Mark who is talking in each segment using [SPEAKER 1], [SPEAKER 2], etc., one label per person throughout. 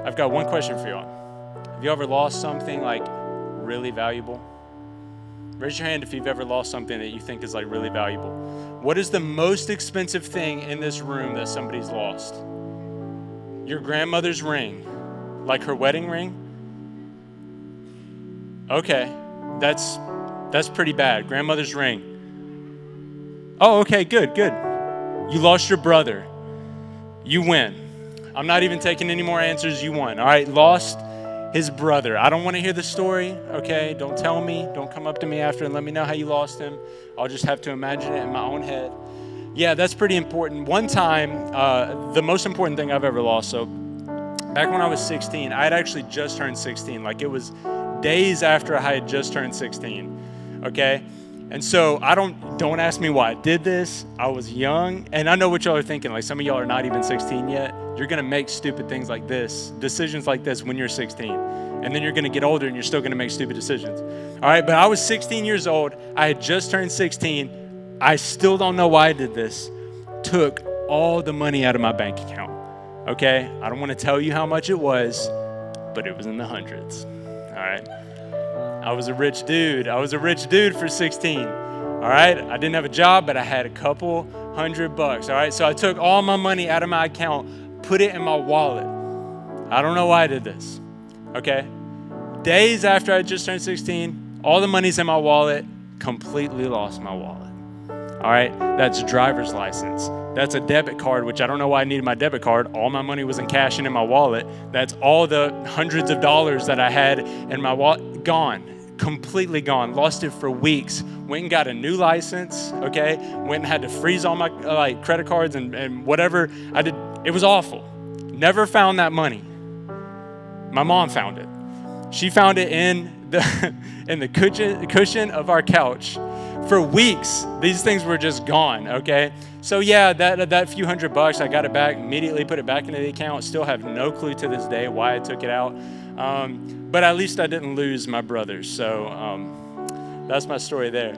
[SPEAKER 1] I've got one question for y'all. Have you ever lost something like really valuable? Raise your hand if you've ever lost something that you think is like really valuable. What is the most expensive thing in this room that somebody's lost? Your grandmother's ring, like her wedding ring? Okay, that's pretty bad. Grandmother's ring. Oh, okay, good. You lost your brother. You win. I'm not even taking any more answers. You won. All right, lost his brother. I don't want to hear the story, okay? Don't tell me. Don't come up to me after and let me know how you lost him. I'll just have to imagine it in my own head. Yeah, that's pretty important. One time, the most important thing I've ever lost, so back when I was 16, I had actually just turned 16. Like it was days after I had just turned 16, okay? And so don't ask me why I did this. I was young, and I know what y'all are thinking. Like some of y'all are not even 16 yet. You're gonna make stupid things like this, decisions like this when you're 16. And then you're gonna get older and you're still gonna make stupid decisions. All right, but I was 16 years old. I had just turned 16. I still don't know why I did this. Took all the money out of my bank account, okay? I don't wanna tell you how much it was, but it was in the hundreds, all right? I was a rich dude. For 16, all right? I didn't have a job, but I had a couple $100, all right? So I took all my money out of my account, put it in my wallet. I don't know why I did this, okay? Days after I just turned 16, all the money's in my wallet, completely lost my wallet, all right? That's driver's license. That's a debit card, which I don't know why I needed my debit card. All my money was in cash and in my wallet. That's all the hundreds of dollars that I had in my wallet, gone, completely gone. Lost it for weeks. Went and got a new license, okay? Went and had to freeze all my credit cards and whatever I did. It was awful. Never found that money. My mom found it. She found it in the cushion of our couch. For weeks, these things were just gone, okay? So yeah, that few $100, I got it back, immediately put it back into the account. Still have no clue to this day why I took it out. But at least I didn't lose my brother. So that's my story there.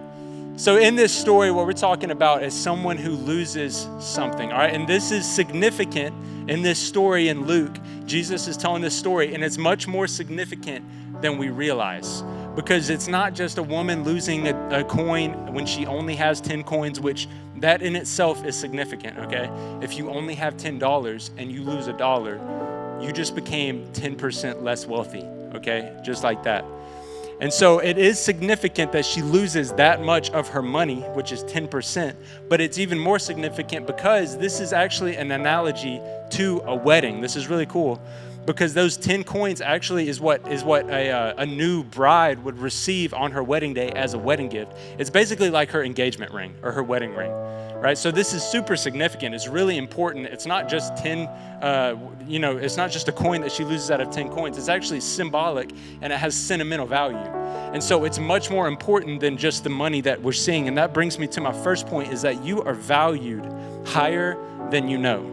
[SPEAKER 1] So in this story, what we're talking about is someone who loses something, all right? And this is significant in this story in Luke. Jesus is telling this story, and it's much more significant than we realize, because it's not just a woman losing a coin when she only has 10 coins, which that in itself is significant, okay? If you only have $10 and you lose $1, you just became 10% less wealthy, okay? Just like that. And so it is significant that she loses that much of her money, which is 10%, but it's even more significant because this is actually an analogy to a wedding. This is really cool, because those 10 coins actually is what a new bride would receive on her wedding day as a wedding gift. It's basically like her engagement ring or her wedding ring, right? So this is super significant. It's really important. It's not just 10, it's not just a coin that she loses out of 10 coins. It's actually symbolic, and it has sentimental value. And so it's much more important than just the money that we're seeing. And that brings me to my first point, is that you are valued higher than you know.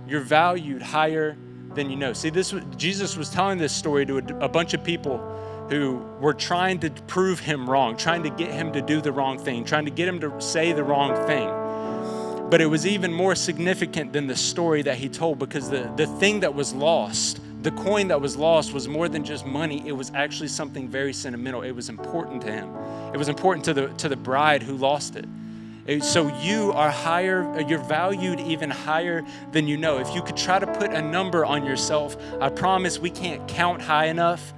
[SPEAKER 1] You're valued higher than you know. See, Jesus was telling this story to a bunch of people who were trying to prove him wrong, trying to get him to do the wrong thing, trying to get him to say the wrong thing. But it was even more significant than the story that he told, because the thing that was lost, the coin that was lost, was more than just money. It was actually something very sentimental. It was important to him. It was important to the bride who lost it. So you are higher, you're valued even higher than you know. If you could try to put a number on yourself, I promise we can't count high enough.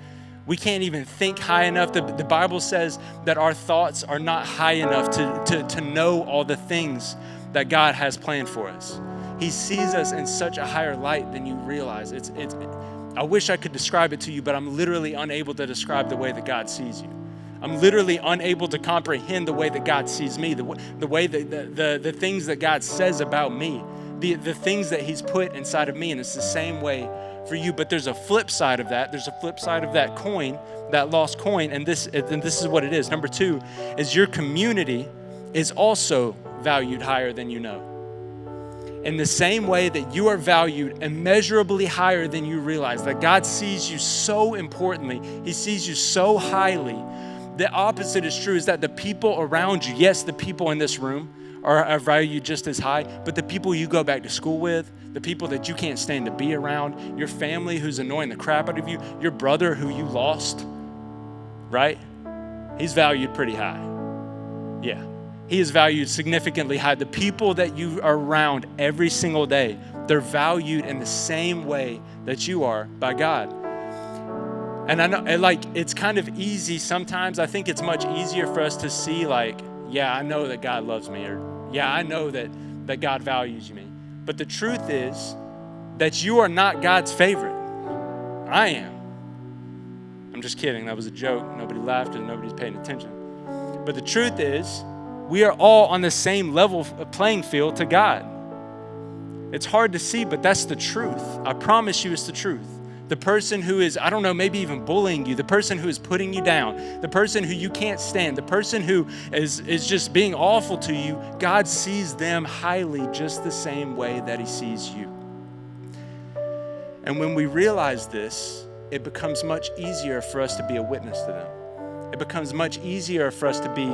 [SPEAKER 1] We can't even think high enough. The Bible says that our thoughts are not high enough to know all the things that God has planned for us. He sees us in such a higher light than you realize. I wish I could describe it to you, but I'm literally unable to describe the way that God sees you. I'm literally unable to comprehend the way that God sees me, the way that the things that God says about me, the things that he's put inside of me. And it's the same way for you. But there's a flip side of that. There's a flip side of that coin, that lost coin. And this is what it is. Number 2 is your community is also valued higher than you know. In the same way that you are valued immeasurably higher than you realize, that God sees you so importantly, he sees you so highly. The opposite is true, is that the people around you, yes, the people in this room are valued just as high, but the people you go back to school with, the people that you can't stand to be around, your family who's annoying the crap out of you, your brother who you lost, right? He's valued pretty high. Yeah, he is valued significantly high. The people that you are around every single day, they're valued in the same way that you are by God. And I know, it's kind of easy sometimes. I think it's much easier for us to see yeah, I know that God loves me, or yeah, I know that God values me. But the truth is that you are not God's favorite. I am. I'm just kidding. That was a joke. Nobody laughed and nobody's paying attention. But the truth is, we are all on the same level playing field to God. It's hard to see, but that's the truth. I promise you it's the truth. The person who is, I don't know, maybe even bullying you, the person who is putting you down, the person who you can't stand, the person who is just being awful to you, God sees them highly just the same way that he sees you. And when we realize this, it becomes much easier for us to be a witness to them. It becomes much easier for us to be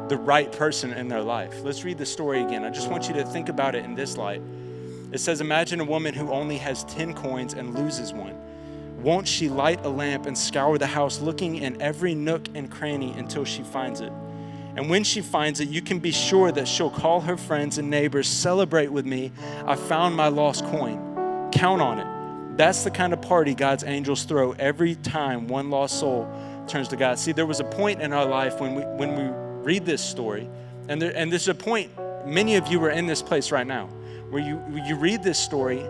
[SPEAKER 1] the right person in their life. Let's read the story again. I just want you to think about it in this light. It says, imagine a woman who only has 10 coins and loses one. Won't she light a lamp and scour the house, looking in every nook and cranny until she finds it? And when she finds it, you can be sure that she'll call her friends and neighbors, celebrate with me, I found my lost coin. Count on it. That's the kind of party God's angels throw every time one lost soul turns to God. See, there was a point in our life when we read this story, and there's a point, many of you are in this place right now, where you read this story,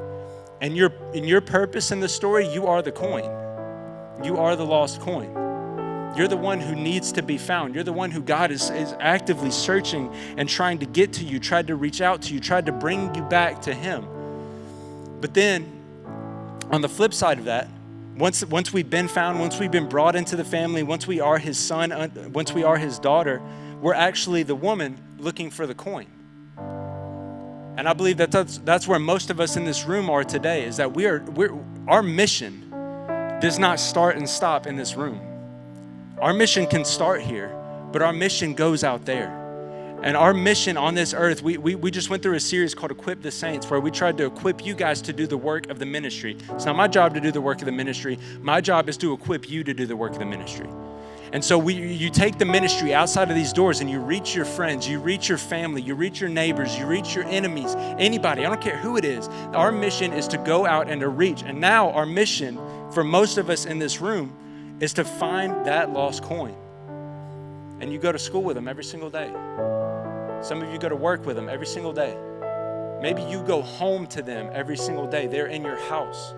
[SPEAKER 1] and your purpose in the story, you are the coin. You are the lost coin. You're the one who needs to be found. You're the one who God is actively searching and trying to get to you, tried to reach out to you, tried to bring you back to him. But then, on the flip side of that, once we've been found, once we've been brought into the family, once we are his son, once we are his daughter, we're actually the woman looking for the coin. And I believe that's where most of us in this room are today, is that our mission does not start and stop in this room. Our mission can start here, but our mission goes out there. And our mission on this earth, we just went through a series called Equip the Saints, where we tried to equip you guys to do the work of the ministry. It's not my job to do the work of the ministry. My job is to equip you to do the work of the ministry. And so you take the ministry outside of these doors and you reach your friends, you reach your family, you reach your neighbors, you reach your enemies, anybody, I don't care who it is. Our mission is to go out and to reach. And now our mission for most of us in this room is to find that lost coin. And you go to school with them every single day. Some of you go to work with them every single day. Maybe you go home to them every single day. They're in your house.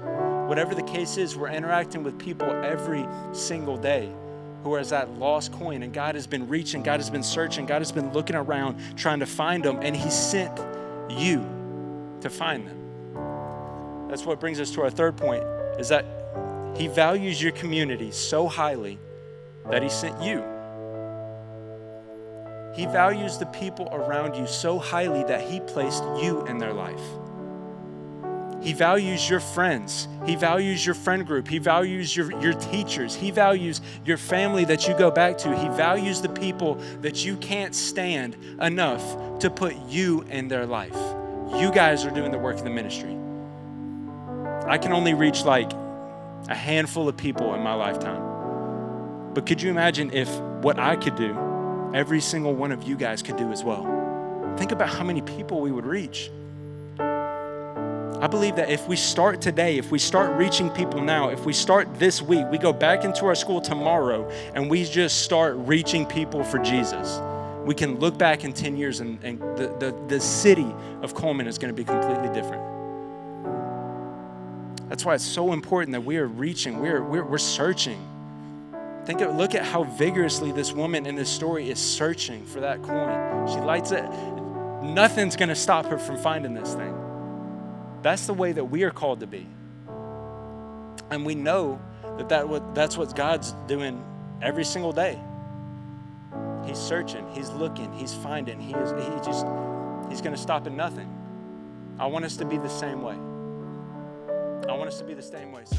[SPEAKER 1] Whatever the case is, we're interacting with people every single day who is that lost coin. And God has been reaching, God has been searching, God has been looking around trying to find them, and he sent you to find them. That's what brings us to our third point, is that he values your community so highly that he sent you. He values the people around you so highly that he placed you in their life. He values your friends. He values your friend group. He values your teachers. He values your family that you go back to. He values the people that you can't stand enough to put you in their life. You guys are doing the work of the ministry. I can only reach like a handful of people in my lifetime. But could you imagine if what I could do, every single one of you guys could do as well? Think about how many people we would reach. I believe that if we start today, if we start reaching people now, if we start this week, we go back into our school tomorrow and we just start reaching people for Jesus, we can look back in 10 years and the city of Cullman is going to be completely different. That's why it's so important that we are reaching, we're searching. Look at how vigorously this woman in this story is searching for that coin. She lights it. Nothing's going to stop her from finding this thing. That's the way that we are called to be. And we know that's what God's doing every single day. He's searching, he's looking, he's finding, he's going to stop at nothing. I want us to be the same way. I want us to be the same way. So